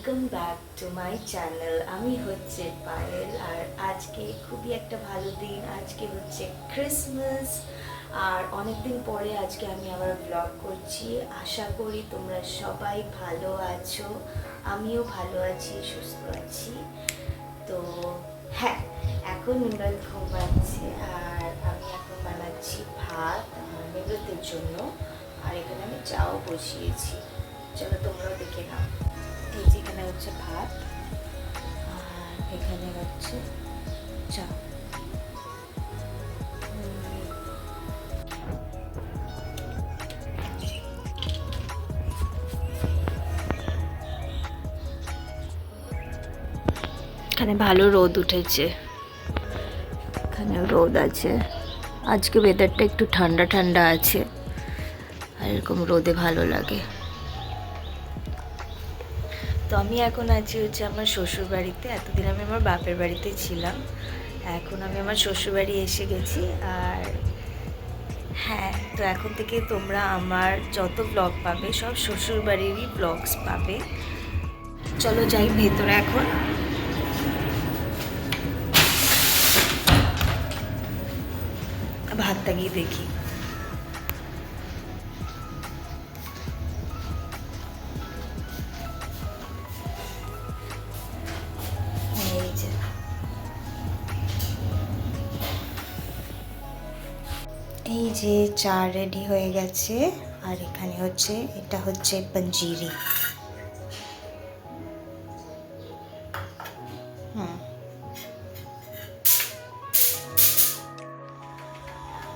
Welcome back to my channel. আমি হচ্ছে পায়েল, আর আজকে খুবই একটা ভালো দিন। আজকে হচ্ছে ক্রিসমাস, আর অনেক দিন পরে আজকে আমি আবার ব্লগ করছি। আশা করি তোমরা সবাই ভালো আছো, আমিও ভালো আছি, সুস্থ আছি। তো হ্যাঁ, এখন নিমরাত ঘুমাচ্ছে আর আমি এখন বানাচ্ছি ভাত আমার নিমরাতের জন্য, আর এখানে আমি চাও বসিয়েছি। চলো তোমরাও দেখে নাও। এই যে এখানে হচ্ছে ভাত আর এখানে হচ্ছে চা। এখানে ভালো রোদ উঠেছে, এখানে রোদ আছে। আজকে ওয়েদারটা একটু ঠান্ডা ঠান্ডা আছে, আর এরকম রোদে ভালো লাগে। তো আমি এখন আছি হচ্ছে আমার শ্বশুর বাড়িতে। এতদিন আমি আমার বাপের বাড়িতে ছিলাম, এখন আমি আমার শ্বশুর বাড়ি এসে গেছি। আর হ্যাঁ, তো এখন থেকে তোমরা আমার যত ব্লগ পাবে সব শ্বশুর বাড়িরই ব্লগস পাবে। চলো যাই ভেতরে এখন। ভাতটা গিয়ে দেখি। এই যে এই যে চা রেডি হয়ে গেছে, আর এখানে হচ্ছে এটা হচ্ছে পঞ্জিরি।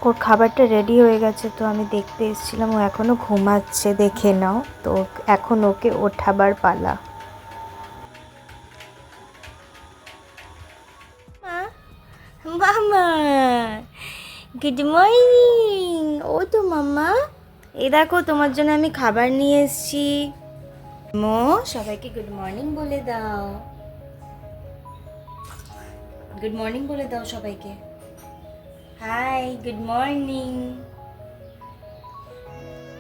ওর খাবারটা রেডি হয়ে গেছে, তো আমি দেখতে এসেছিলাম। ও এখনো ঘুমাচ্ছে, দেখে নাও। তো এখন ওকে ওঠাবার পালা। মামা, গুড মর্নিং। ও তো মাম্মা, এই দেখো তোমার জন্য আমি খাবার নিয়ে এসেছি। মো, সবাইকে গুড মর্নিং বলে দাও। গুড মর্নিং বলে দাও সবাইকে। High, good morning.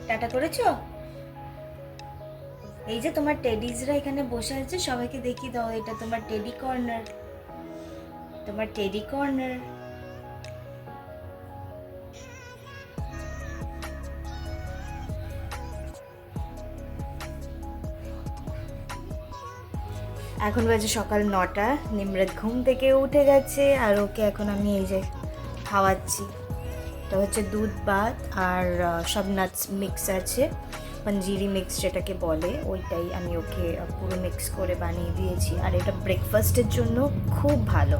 টাটা করেছো? এই যে তোমার টেডিজরা এখানে বসে আছে, সবাইকে দেখিয়ে দাও। এটা তোমার টেডি কর্নার, তোমার টেডি কর্নার। এখন বাজে সকাল 9টা। নিমরাত ঘুম থেকে উঠে গেছে, আর ওকে এখন আমি এই যে খাওয়াচ্ছি। এটা হচ্ছে দুধ ভাত, আর সব নাটস মিক্স আছে, পঞ্জিরি মিক্স যেটাকে বলে, ওইটাই আমি ওকে পুরো মিক্স করে বানিয়ে দিয়েছি। আর এটা ব্রেকফাস্টের জন্য খুব ভালো,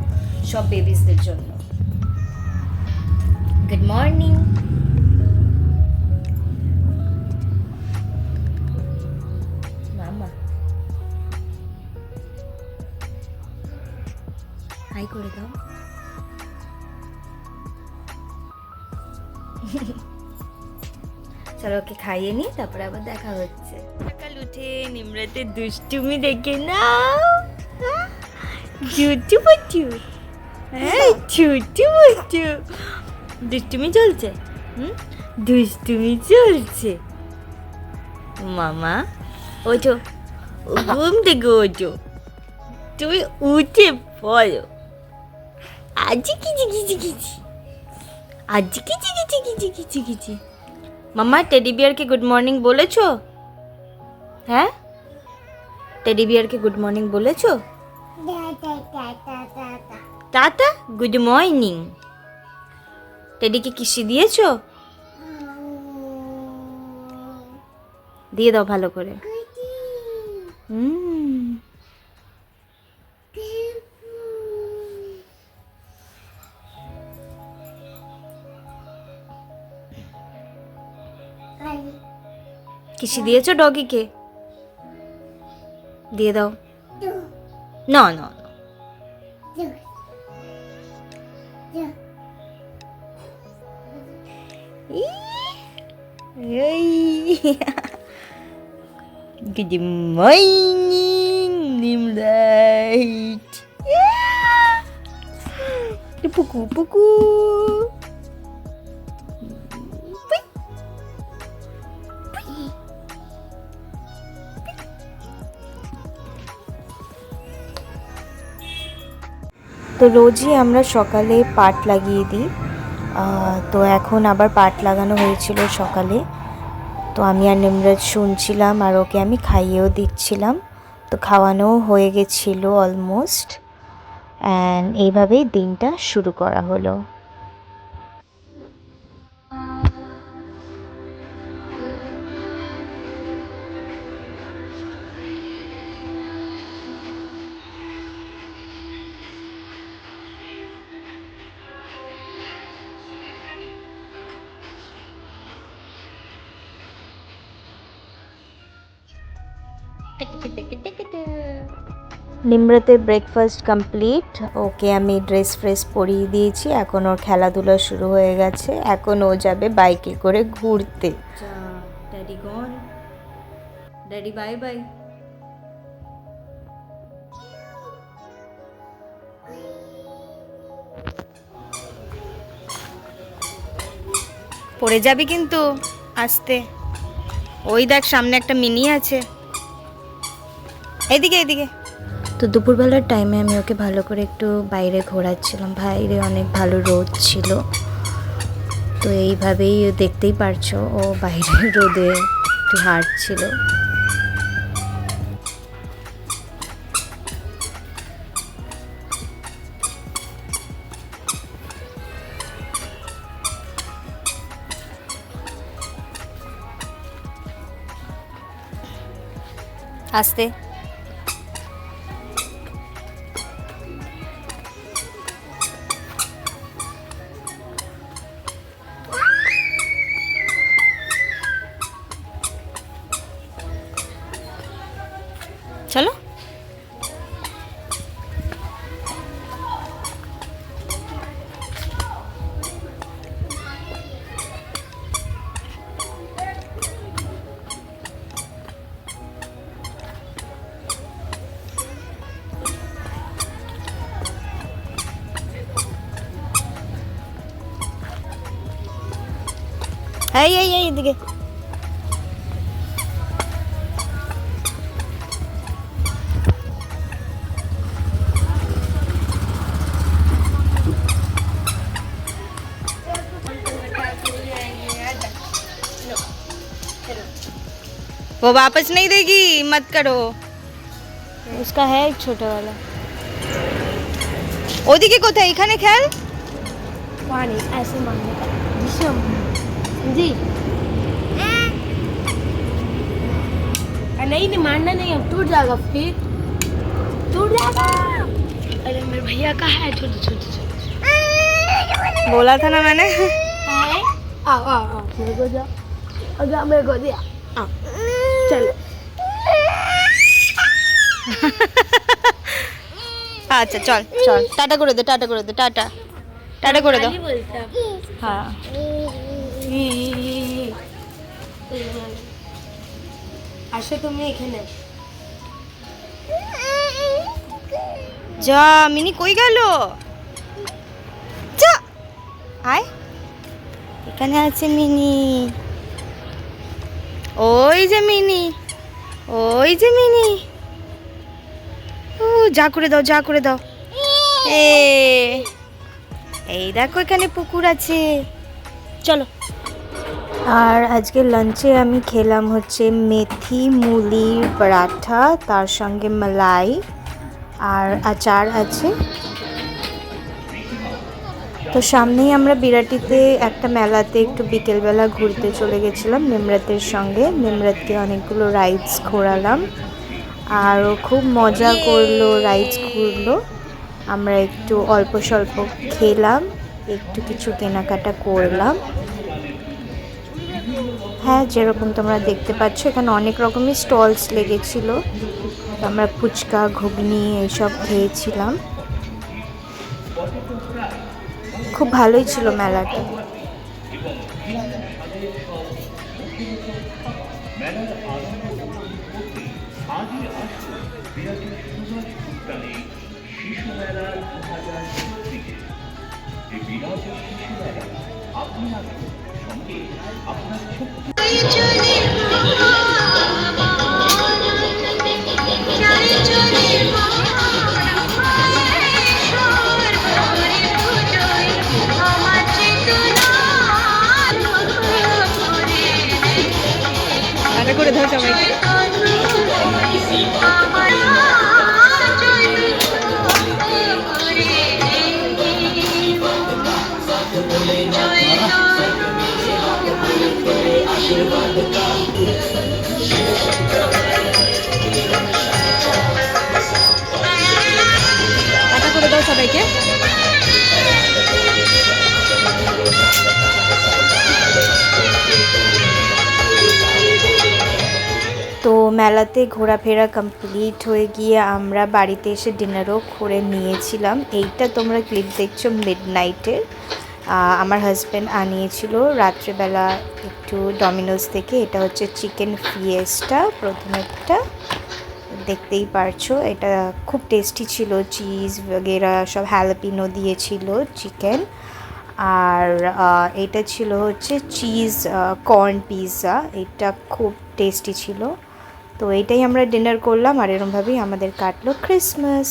সব বেবিসদের জন্য। Good morning. মামা, হাই করে দাও। চলো ওকে খাইয়ে নি, তারপরে আবার দেখা হচ্ছে। সকাল উঠে নিমরাতের দুষ্টুমি দেখে নাও। ঝুটু পুটু, হ্যাঁ ঝুটু পুটু। দুষ্টুমি চলছে, দুষ্টুমি চলছে। মামা ওঠো, ঘুম থেকে ওঠো, তুমি উঠে পড়ো। আজি কিচি কিচি কিচি, আজি কিচি কিচি কিচি কিচি কিচি। মাম্মা, টেডি বিয়ারকে গুড মর্নিং বলেছো? হ্যাঁ, টেডি বিয়ারকে গুড মর্নিং বলেছো? টাটা, গুড মর্নিং। টেডিকে কিসি দিয়েছো? দিয়ে দাও ভালো করে। কিসি দিয়েছো ডগিকে? দিয়ে দাও। না না না, গুড মর্নিং নিমরাত। পুকু পুকু। তো রোজই আমরা সকালে পাট লাগিয়ে দিই। তো এখন আবার পাট লাগানো হয়েছিল সকালে। তো আমি আর নিমরাজ শুনছিলাম আর ওকে আমি খাইয়েও দিচ্ছিলাম। তো খাওয়ানোও হয়ে গেছিলো অলমোস্ট। অ্যান্ড এইভাবেই দিনটা শুরু করা হলো। নিমরাতের ব্রেকফাস্ট কমপ্লিট। ওকে আমি ড্রেস ফ্রেস পরিয়ে দিয়েছি। এখন ওর খেলাধুলা শুরু হয়ে গেছে। এখন ও যাবে বাইকে করে ঘুরতে। ড্যাডি গন, ড্যাডি বাই বাই। পড়ে যাবি কিন্তু আস্তে। ওই দেখ সামনে একটা মিনি আছে, এদিকে এদিকে। তো দুপুরবেলার টাইমে আমি ওকে ভালো করে একটু বাইরে ঘোরাচ্ছিলাম। বাইরে অনেক ভালো রোদ ছিল। তো এইভাবেই দেখতেই পারছো ও বাইরে রোদে একটু হাঁটছিল। আস্তে। চলো। এই এই এই এদিকে। वो वापस नहीं देगी, मत करो। उसका है एक छोटा वाला। ওদিকে কোথায়? এখানে খেল। पानी ऐसे मारने का जिसम जी नहीं नहीं मारना नहीं, अब टूट जाएगा, फिर टूट जाएगा। अरे मेरे भैया का है छोटे छोटे छोटे। बोला था ना मैंने। आओ आओ आओ मेरे को जाओ, अगर मेरे को दिया चलो। আচ্ছা চল চল, টাটা করে দে, টাটা করে দে, টাটা টাটা করে দাও। হ্যাঁ আসো তুমি এখানে। যা মিনি কই গেল? যা আয়, এখানে আছে মিনি। ওই যে মিনি, ওই যে মিনি। ও যা করে দাও, যা করে দাও। এই দেখো এখানে পুকুর আছে, চলো। আর আজকে লাঞ্চে আমি খেলাম হচ্ছে মেথি মুলির পরাঠা, তার সঙ্গে মালাই আর আচার আছে। তো সামনেই আমরা বিরাটিতে একটা মেলাতে একটু বিকেলবেলা ঘুরতে চলে গেছিলাম নিমরাতের সঙ্গে। নিমরাতকে অনেকগুলো রাইডস ঘোরালাম আর ও খুব মজা করলো, রাইডস ঘুরলো। আমরা একটু অল্প স্বল্প খেলাম, একটু কিছু কেনাকাটা করলাম। হ্যাঁ, যেরকম তোমরা দেখতে পাচ্ছ এখানে অনেক রকমের স্টলস লেগেছিল। আমরা ফুচকা ঘুগনি এইসব খেয়েছিলাম। খুব ভালোই ছিল মেলাটা। দাও সবাইকে। টাটা করে দাও সবাইকে। তো মেলাতে ঘোরাফেরা কমপ্লিট হয়ে গিয়ে আমরা বাড়িতে এসে ডিনারও করে নিয়েছিলাম। এইটা তোমরা ক্লিপ দেখছো মিডনাইটের। আমার হাজব্যান্ড আনিয়েছিল রাত্রেবেলা একটু ডমিনোজ থেকে। এটা হচ্ছে চিকেন ফিয়েস্টা প্রথমেরটা, দেখতেই পারছো। এটা খুব টেস্টি ছিল, চিজ বগেরা সব হ্যালাপিনো দিয়েছিল চিকেন। আর এটা ছিল হচ্ছে চিজ কর্ন পিৎজা, এটা খুব টেস্টি ছিল। তো এটাই আমরা ডিনার করলাম আর এরমভাবেই আমাদের কাটলো ক্রিসমাস।